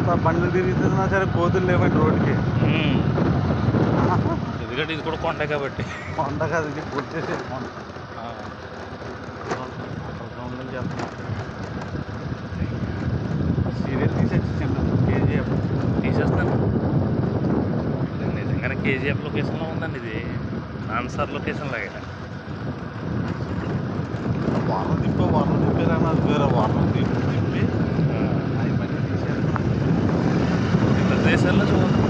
ఎంత బండ్లు తిరుగుతున్నా సరే కోతులు లేవండి రోడ్డుకి. ఎందుకంటే ఇది కూడా కొండ కాబట్టి. కొండ కాదు, ఇది గుర్తేసేది కొండ. సౌండ్లు చేస్తున్నా. సీరియల్ తీసేసిండు కేజీఎఫ్. తీసేస్తాను. నిజంగానే కేజీఎఫ్ లొకేషన్లో ఉందండి ఇది. ఆన్సర్ లొకేషన్ లాగా. వారం తిప్పారన్న వేరే వారం తిప్పి అవి మళ్ళీ తీసేస్తున్నాను. ఇతర దేశాల్లో చూడండి.